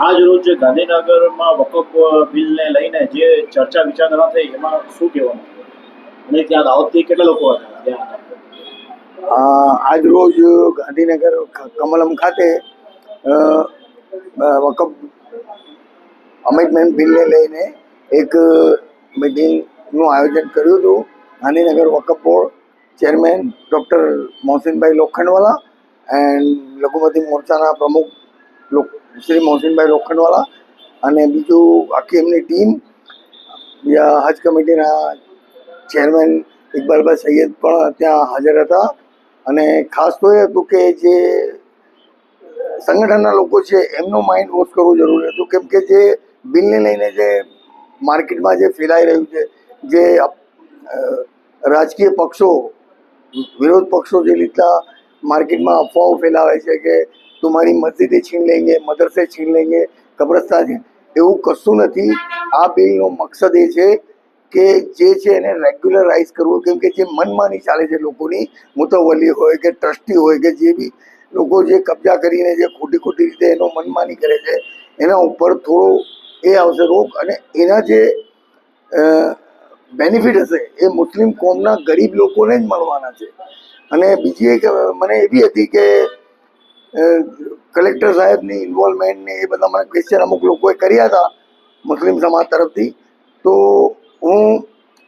આજ રોજ ગાંધીનગરમાં વકફ બિલને લઈને જે ચર્ચા વિચારણા થઈ એમાં શું કહેવાનું અને ત્યાં દાહોદથી કેટલા લોકો હતા ત્યાં આજ રોજ ગાંધીનગર કમલમ ખાતે વકફ અમેન્ડમેન્ટ બિલને લઈને એક મિટિંગનું આયોજન કર્યું હતું. Gandhinagar Waqf board chairman doctor Mohsinbhai Lokhandwala and લઘુમતી મોરચાના પ્રમુખ શ્રી મોહસિનભાઈ લોખંડવાલા અને બીજું આખી એમની ટીમ, હજ કમિટીના ચેરમેન ઇકબાલભાઈ સૈયદ પણ ત્યાં હાજર હતા. અને ખાસ તો એ હતું કે જે સંગઠનના લોકો છે એમનું માઇન્ડ વોશ કરવું જરૂરી હતું, કેમ કે જે બિલને લઈને જે માર્કેટમાં જે ફેલાઈ રહ્યું છે, જે રાજકીય પક્ષો, વિરોધ પક્ષો જે રીતના માર્કેટમાં અફવાઓ ફેલાવે છે કે તમારી મસ્જિદે છીન લેંગે, મદરસે છીન લેંગે, કબ્રસ્તાન, એવું કશું નથી. આ બિલનો મકસદ એ છે કે જે છે એને રેગ્યુલરાઇઝ કરવું, કેમ કે જે મનમાની ચાલે છે લોકોની, મુતવલી હોય કે ટ્રસ્ટી હોય કે જે બી લોકો જે કબજા કરીને જે ખોટી ખોટી રીતે એનો મનમાની કરે છે એના ઉપર થોડો એ આવશે રોક, અને એના જે બેનિફિટ હશે એ મુસ્લિમ કોમના ગરીબ લોકોને જ મળવાના છે. અને બીજી એક મને એવી હતી કે કલેક્ટર સાહેબની ઇન્વોલ્વમેન્ટને એ બધા મને ક્વેશ્ચન અમુક લોકોએ કર્યા હતા મુસ્લિમ સમાજ તરફથી. તો હું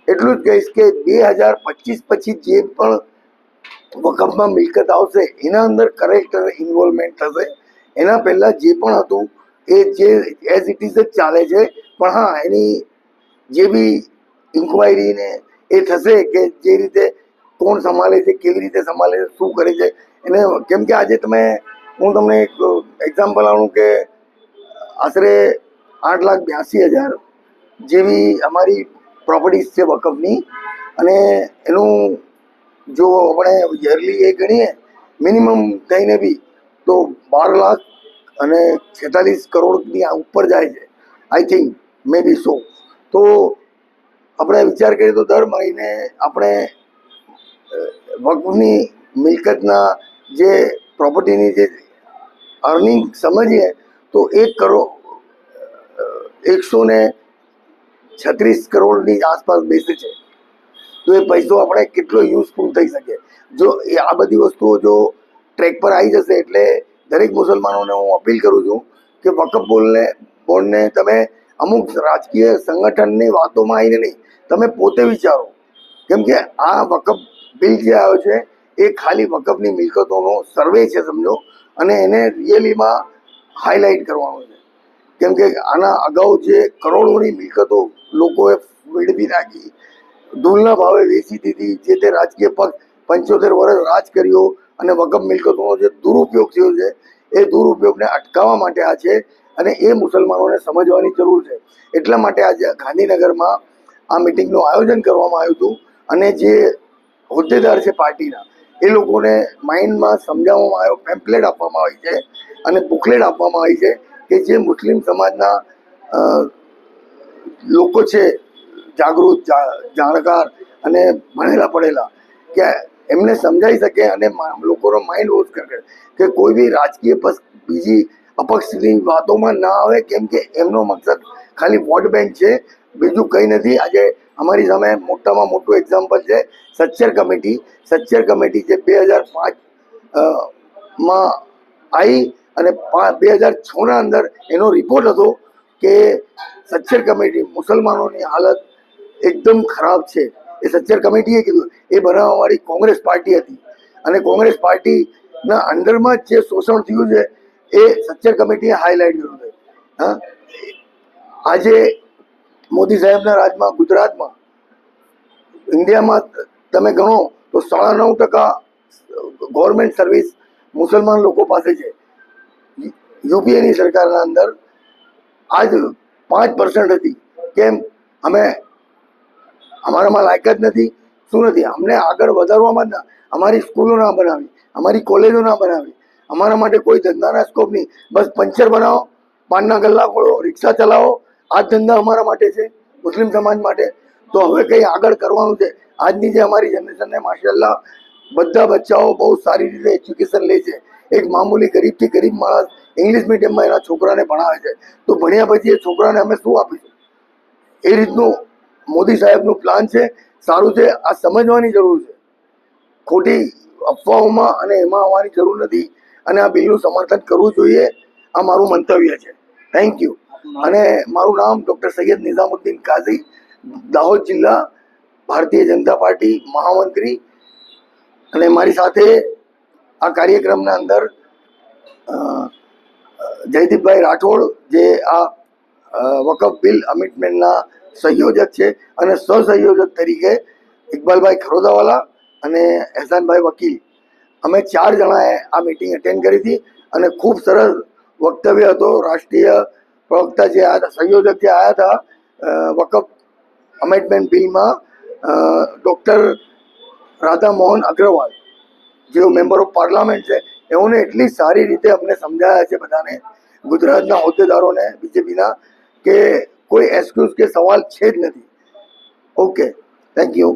એટલું જ કહીશ કે 2025 પછી જે પણ વકફમાં મિલકત આવશે એના અંદર કલેક્ટર ઇન્વોલ્વમેન્ટ થશે. એના પહેલાં જે પણ હતું એ જે એઝ ઇટ ઇઝ જ ચાલે છે. પણ હા, એની જે બી ઇન્ક્વાયરીને એ થશે કે જે રીતે કોણ સંભાળે છે, કેવી રીતે સંભાળે છે, શું કરે છે એને. કેમ કે આજે હું તમને એક એક્ઝામ્પલ આપું કે આશરે 8,82,000 જેવી અમારી પ્રોપર્ટીઝ છે વકફની, અને એનું જો આપણે યરલી એ ગણીએ મિનિમમ થઈને બી તો 12,46 કરોડની ઉપર જાય છે, આઈ થિંક, મે બી સો. તો આપણે વિચાર કરીએ તો દર મહિને આપણે વકફની મિલકતના જે પ્રોપર્ટીની જે અર્નિંગ સમજીએ તો 136 કરોડની આસપાસ બેસે છે. તો એ પૈસો આપણે કેટલો યુઝફુલ થઈ શકે જો એ આ બધી વસ્તુઓ જો ટ્રેક પર આવી જશે. એટલે દરેક મુસલમાનોને હું અપીલ કરું છું કે વકફ બોર્ડને તમે અમુક રાજકીય સંગઠનની વાતોમાં આવીને નહીં, તમે પોતે વિચારો. કેમ કે આ વકફ બિલ જે આવ્યો છે એ ખાલી વકફની મિલકતોનો સર્વે છે સમજો, અને એને રિયલીમાં હાઇલાઇટ કરવાનો છે. કેમ કે આના અગાઉ જે કરોડોની મિલકતો લોકોએ વેડફી નાખી, ધૂળના ભાવે વેચી દીધી, જે તે રાજકીય પક્ષ 75 વર્ષ રાજ કર્યો, અને વકફ મિલકતોનો જે દુરુપયોગ થયો છે એ દુરુપયોગને અટકાવવા માટે આ છે, અને એ મુસલમાનોને સમજવાની જરૂર છે. એટલા માટે આજે ગાંધીનગરમાં આ મિટિંગનું આયોજન કરવામાં આવ્યું હતું. અને જે હોદ્દેદાર છે પાર્ટીના, એ લોકોને માઇન્ડમાં સમજાવવામાં આવ્યો, પેમ્પલેટ આપવામાં આવી છે અને બુકલેટ આપવામાં આવી છે કે જે મુસ્લિમ સમાજના લોકો છે, જાગૃત, જાણકાર અને ભણેલા પડેલા, કે એમને સમજાવી શકે અને લોકોનો માઇન્ડ વોશ કરે કે કોઈ બી રાજકીય પક્ષ બીજી અપક્ષની વાતોમાં ના આવે. કેમ કે એમનો મકસદ ખાલી વોટ બેંક છે, બીજું કંઈ નથી. આજે અમારી સામે મોટામાં મોટું એક્ઝામ્પલ છે સચ્ચર કમિટી. સચ્ચર કમિટી જે 2005માં આવી અને 2006ના અંદર એનો રિપોર્ટ હતો કે સચ્ચર કમિટી મુસલમાનોની હાલત એકદમ ખરાબ છે. એ સચ્ચર કમિટીએ કીધું. એ બનાવવાવાળી કોંગ્રેસ પાર્ટી હતી, અને કોંગ્રેસ પાર્ટીના અંડરમાં જે શોષણ થયું છે એ સચ્ચર કમિટીએ હાઇલાઇટ કર્યું છે. હા, આજે મોદી સાહેબના રાજમાં ગુજરાતમાં, ઇન્ડિયામાં તમે ગણો તો 9.5% ગવર્મેન્ટ સર્વિસ મુસલમાન લોકો પાસે છે. યુપીએની સરકારના અંદર આજ 5% હતી. કેમ? અમારામાં લાયકાત નથી, શું નથી, અમને આગળ વધારવામાં જ ના, અમારી સ્કૂલો ના બનાવી, અમારી કોલેજો ના બનાવી, અમારા માટે કોઈ ધંધાના સ્કોપ નહીં. બસ પંચર બનાવો, પાનના ગલ્લા ખોલો, રિક્ષા ચલાવો, આ ધંધા અમારા માટે છે, મુસ્લિમ સમાજ માટે. તો હવે કંઈ આગળ કરવાનું છે. આજની જે અમારી જનરેશનને માશાલ્લાહ બધા બચ્ચાઓ બહુ સારી રીતે એજ્યુકેશન લે છે. એક મામૂલી ગરીબથી ગરીબ માણસ ઇંગ્લિશ મીડિયમમાં એના છોકરાને ભણાવે છે, તો ભણ્યા પછી એ છોકરાને અમે શું આપીશું? એ રીતનું મોદી સાહેબનું પ્લાન છે, સારું છે. આ સમજવાની જરૂર છે, ખોટી અફવાઓમાં અને એમાં આવવાની જરૂર નથી, અને આ બિલનું સમર્થન કરવું જોઈએ. આ મારું મંતવ્ય છે. Thank you. અને મારું નામ ડૉક્ટર સૈયદ નિઝામુદ્દીન કાઝી, દાહોદ જિલ્લા ભારતીય જનતા પાર્ટી મહામંત્રી. અને મારી સાથે આ કાર્યક્રમના અંદર જયદીપભાઈ રાઠોડ, જે આ વકફ બિલ અમેન્ડમેન્ટના સંયોજક છે, અને સહસંયોજક તરીકે ઇકબાલભાઈ ખરોદાવાલા અને એહસાનભાઈ વકીલ, અમે 4 જણાએ આ મિટિંગ એટેન્ડ કરી હતી. અને ખૂબ સરસ વક્તવ્ય હતો. રાષ્ટ્રીય પ્રવક્તા જે આવ્યા હતા, સંયોજક જે આવ્યા હતા વકફ અમેન્ડમેન્ટ બિલમાં, ડૉક્ટર રાધા મોહન અગ્રવાલ, જેઓ મેમ્બર ઓફ પાર્લામેન્ટ છે, એઓને એટલી સારી રીતે અમને સમજાયા છે બધાને, ગુજરાતના હોદ્દેદારોને, બીજેપીના, કે કોઈ એક્સક્યુઝ કે સવાલ છે જ નથી. Okay, thank you.